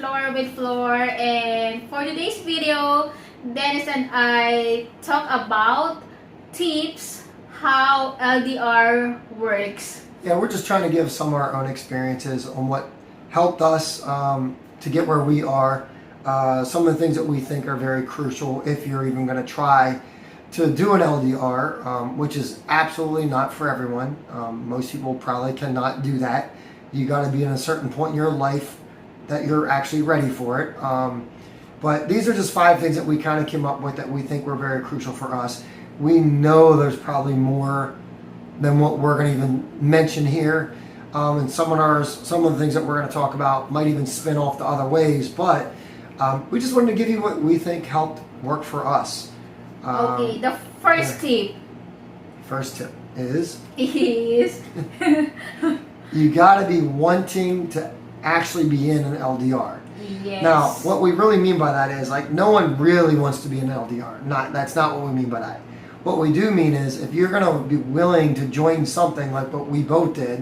Floor with Floor, and for today's video, Dennis and I talk about tips how LDR works. Yeah, we're just trying to give some of our own experiences on what helped us to get where we are. Some of the things that we think are very crucial if you're even going to try to do an LDR, which is absolutely not for everyone. Most people probably cannot do that. You got to be in a certain point in your life that you're actually ready for it. But these are just 5 things that we kind of came up with that we think were very crucial for us. We know there's probably more than what we're going to even mention here. And some of the things that we're going to talk about might even spin off to other ways. But we just wanted to give you what we think helped work for us. Okay, the first tip. First tip is Is you got to be wanting to actually be in an LDR. yes. Now, what we really mean by that is like no one really wants to be in an LDR. That's not what we mean by that. What we do mean is if you're going to be willing to join something like what we both did,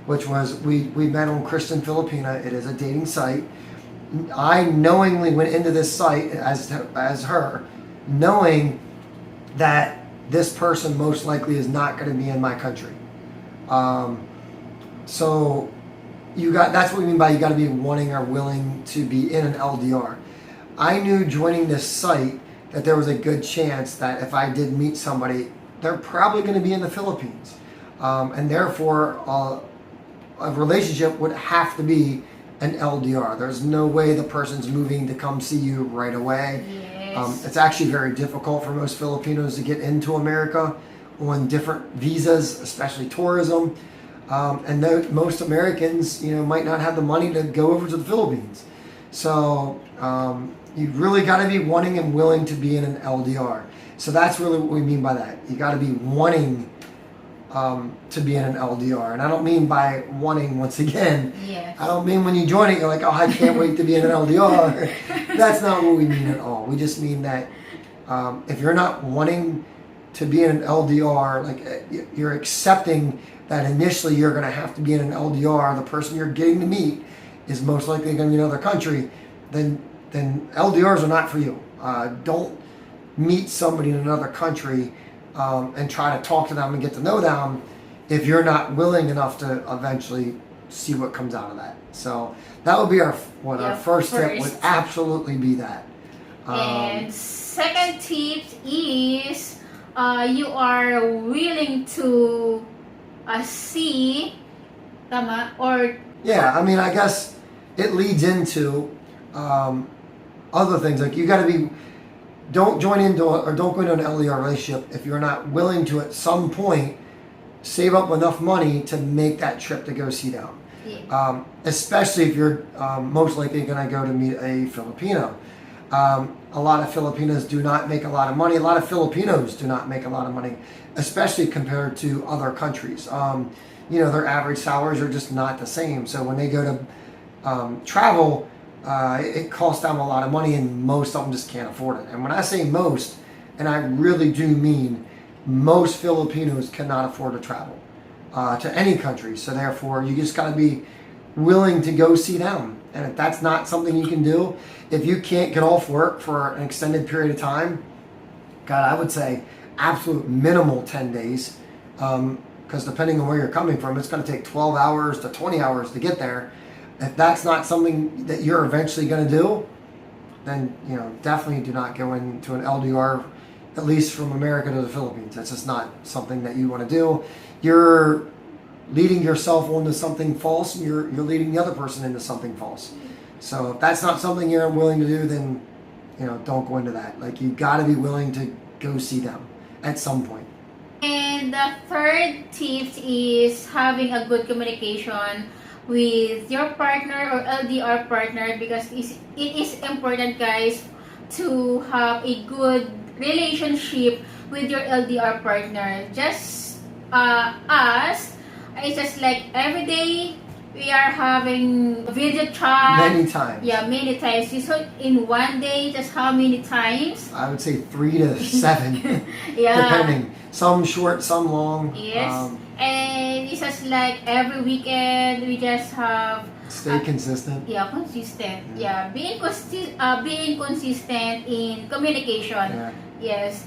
which was we met on Christian Filipina. It is a dating site. I knowingly went into this site as her, knowing that this person most likely is not going to be in my country. So that's what we mean by you got to be wanting or willing to be in an LDR. I knew joining this site that there was a good chance that if I did meet somebody, they're probably going to be in the Philippines. And therefore, a relationship would have to be an LDR. There's no way the person's moving to come see you right away. Yes. It's actually very difficult for most Filipinos to get into America on different visas, especially tourism. And most Americans, might not have the money to go over to the Philippines. So you really got to be wanting and willing to be in an LDR. So that's really what we mean by that. You got to be wanting to be in an LDR. And I don't mean by wanting, once again, Yes. I don't mean when you join it, you're like, oh, I can't wait to be in an LDR. That's not what we mean at all. We just mean that if you're not wanting to be in an LDR, like you're accepting that initially you're going to have to be in an LDR, the person you're getting to meet is most likely going to be in another country, then LDRs are not for you. Don't meet somebody in another country and try to talk to them and get to know them if you're not willing enough to eventually see what comes out of that. So that would be our first tip would absolutely be that. And second tip is you are willing to see, tama, or yeah, I mean, I guess it leads into other things like you got to be. Don't go into an LDR relationship if you're not willing to at some point save up enough money to make that trip to go see them. yeah. Especially if you're most likely going to go to meet a Filipino. A lot of Filipinas do not make a lot of money. A lot of Filipinos do not make a lot of money, especially compared to other countries. Their average salaries are just not the same. So when they go to travel, it costs them a lot of money, and most of them just can't afford it. And when I say most, and I really do mean most Filipinos cannot afford to travel to any country. So therefore, you just got to be willing to go see them. And if that's not something you can do, if you can't get off work for an extended period of time, God, I would say absolute minimal 10 days. Because depending on where you're coming from, it's going to take 12 hours to 20 hours to get there. If that's not something that you're eventually going to do, then definitely do not go into an LDR, at least from America to the Philippines. That's just not something that you want to do. You're leading yourself onto something false, and you're leading the other person into something false. So if that's not something you're willing to do, then don't go into that. Like you got to be willing to go see them at some point. And the third tip is having a good communication with your partner or LDR partner, because it is important, guys, to have a good relationship with your LDR partner. Just us, it's just like every day we are having video chat. Many times. Yeah, many times. So in one day, just how many times? I would say 3 to 7, Yeah. depending. Some short, some long. Yes. And it's just like every weekend we just have Stay consistent. Yeah, consistent. Yeah, being consistent in communication. Yeah. Yes.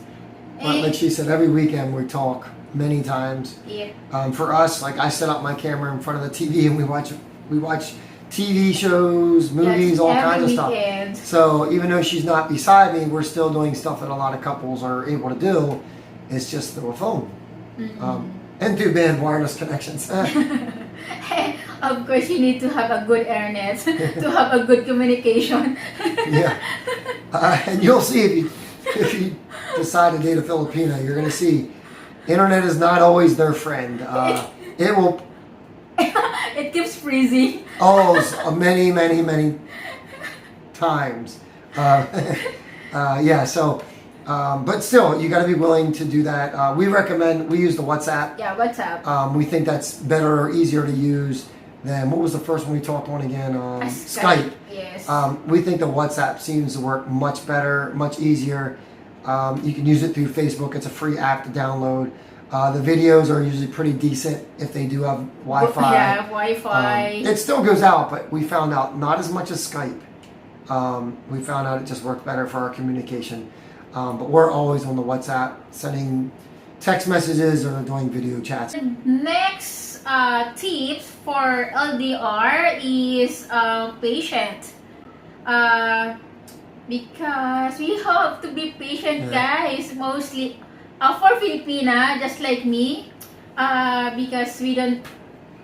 But like she said, every weekend we talk many times. Yep. For us, like I set up my camera in front of the TV and we watch TV shows, movies, Yes, all every kinds of weekend. stuff. So even though she's not beside me, we're still doing stuff that a lot of couples are able to do. It's just through a phone. And through band wireless connections. Of course, you need to have a good internet to have a good communication. Yeah. And you'll see if you decide to date a Filipina, you're going to see internet is not always their friend. It will. It keeps freezing. Many times. Yeah, so, but still, you got to be willing to do that. We use the WhatsApp. Yeah, WhatsApp. We think that's better or easier to use than, what was the first one we talked on again? Skype. Yes. We think the WhatsApp seems to work much better, much easier. You can use it through Facebook. It's a free app to download. The videos are usually pretty decent if they do have Wi-Fi. Yeah, Wi-Fi. It still goes out, but we found out not as much as Skype. We found out it just worked better for our communication. But we're always on the WhatsApp, sending text messages or doing video chats. Next tips for LDR is patient. Because we have to be patient, guys. Mostly for Filipina, just like me, because we don't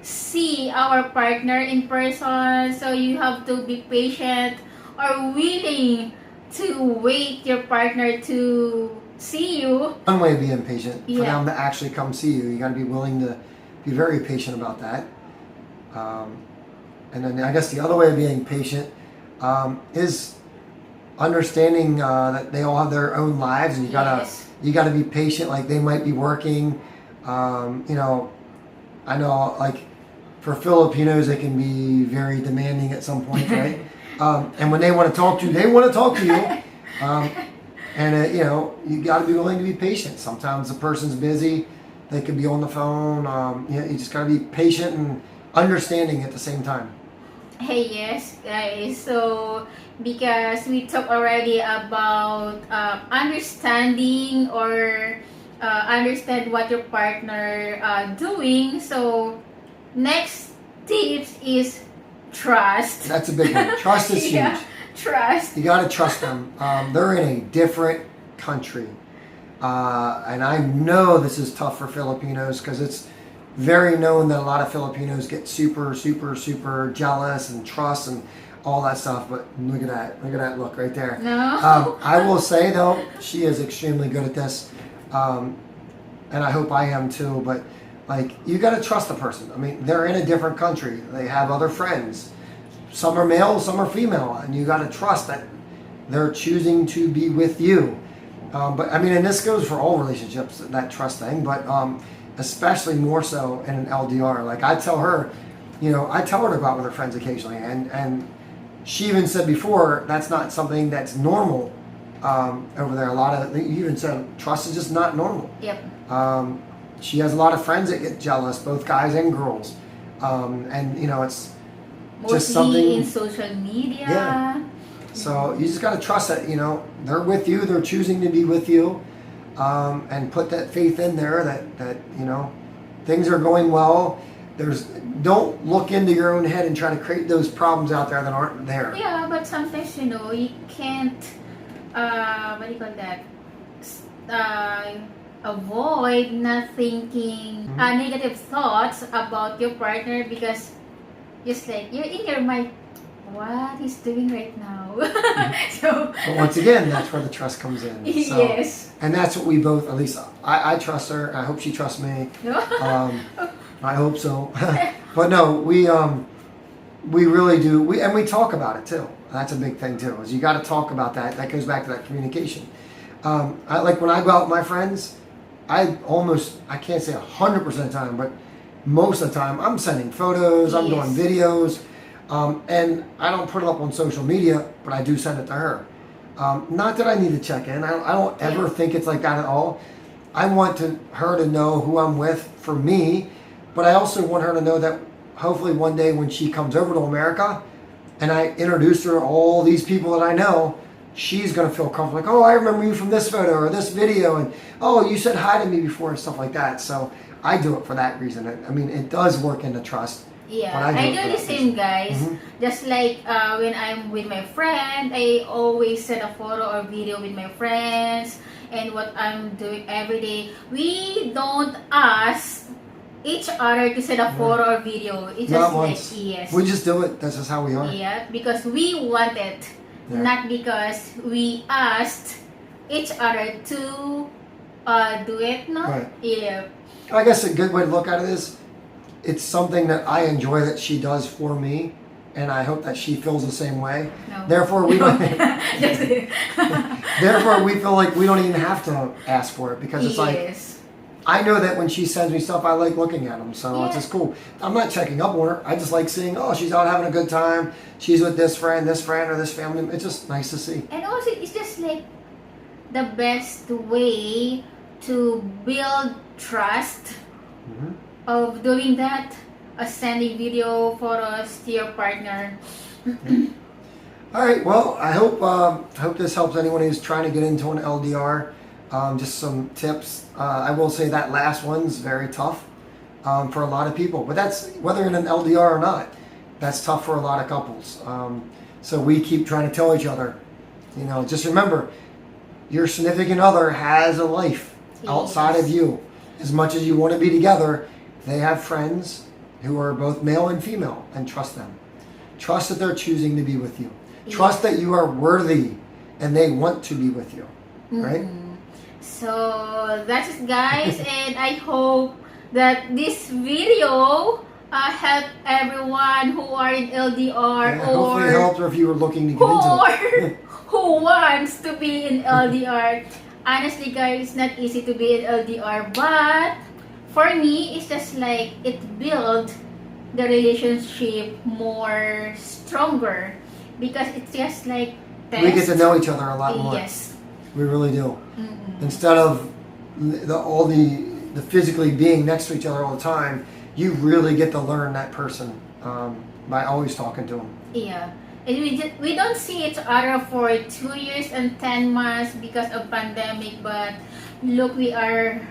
see our partner in person, so you have to be patient or willing to wait your partner to see you. One way of being patient, for Yeah. them to actually come see you, you got to be willing to be very patient about that. And then I guess the other way of being patient is understanding that they all have their own lives, and you gotta be patient. Like they might be working. I know like for Filipinos, they can be very demanding at some point, right? And when they want to talk to you, they want to talk to you. You got to be willing to be patient. Sometimes the person's busy; they could be on the phone. You just got to be patient and understanding at the same time. Hey, yes, guys. So, because we talked already about understanding or understand what your partner doing. So, next tips is trust. That's a big one. Trust is huge. Yeah, trust. You got to trust them. They're in a different country. And I know this is tough for Filipinos because it's very known that a lot of Filipinos get super jealous and trust and all that stuff. But look at that look right there. No. I will say though, she is extremely good at this. And I hope I am too. But like, you got to trust the person. I mean, they're in a different country. They have other friends. Some are male, some are female. And you got to trust that they're choosing to be with you. But I mean, and this goes for all relationships, that trust thing, but especially more so in an LDR. Like I tell her to go out with her friends occasionally, and she even said before that's not something that's normal over there. You even said trust is just not normal. Yep. She has a lot of friends that get jealous, both guys and girls, and it's Mostly just something in social media. Yeah. So you just got to trust that, they're with you, they're choosing to be with you, and put that faith in there that things are going well. Don't look into your own head and try to create those problems out there that aren't there. Yeah, but sometimes, you can't, what do you call that? Avoid not thinking negative thoughts about your partner because just like you're in your mind, what he's doing right now. So, but once again, that's where the trust comes in. So, yes. And that's what we both, at least I trust her. I hope she trusts me. I hope so. But no, we really do. We talk about it too. That's a big thing too. Is you got to talk about that. That goes back to that communication. Like when I go out with my friends, I can't say 100% of the time, but most of the time I'm sending photos, I'm doing videos, and I don't put it up on social media, but I do send it to her. Not that I need to check in. I don't ever think it's like that at all. I want her to know who I'm with for me, but I also want her to know that hopefully one day when she comes over to America and I introduce her to all these people that I know, she's going to feel comfortable. Like, oh, I remember you from this photo or this video. And, oh, you said hi to me before and stuff like that. So I do it for that reason. I mean, it does work into trust. Yeah, but I it do for the that same, reason. guys. Mhm. Just like when I'm with my friend, I always send a photo or video with my friends and what I'm doing every day. We don't ask each other to send a photo or video. It's Not just once. like, yes. We just do it. That's just how we are. Yeah, because we want it, Yeah. not because we asked each other to do it, no? Right. Yeah. I guess a good way to look at it is it's something that I enjoy that she does for me, and I hope that she feels the same way. No. Therefore, we don't. Just kidding. Therefore, we feel like we don't even have to ask for it because it's like Yes. I know that when she sends me stuff, I like looking at them, so it's Yeah. just cool. I'm not checking up on her. I just like seeing, oh, she's out having a good time. She's with this friend, or this family. It's just nice to see. And also, it's just like the best way to build trust Mhm. of doing that, sending video photos to your partner. All right. Well, I hope this helps anyone who's trying to get into an LDR. Just some tips. I will say that last one's very tough for a lot of people, but that's whether in an LDR or not. That's tough for a lot of couples. So we keep trying to tell each other, just remember, your significant other has a life outside of you. As much as you want to be together, they have friends who are both male and female, and trust them. Trust that they're choosing to be with you. Trust that you are worthy and they want to be with you. Right? So that's it, guys, and I hope that this video helped everyone who are in LDR Yeah, hopefully it or helped, or if you were looking to get into it. who wants to be in LDR. Honestly, guys, it's not easy to be in LDR, but for me, it's just like it built the relationship more stronger because it's just like We get to know each other a lot more. Yes. We really do. Instead of the physically being next to each other all the time, you really get to learn that person by always talking to them. Yeah. And we don't see each other for 2 years and 10 months because of pandemic, but look, we are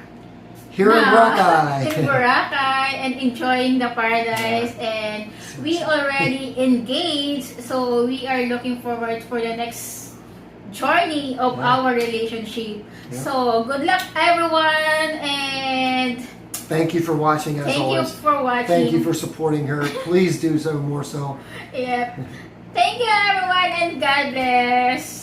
Here in Boracay. in Boracay and enjoying the paradise, and we already engaged, so we are looking forward for the next journey of our relationship. Yeah. So good luck, everyone, and Thank you for watching, as thank you always. for watching. Thank you for supporting her. Please do so more so. Yep. Thank you, everyone, and God bless.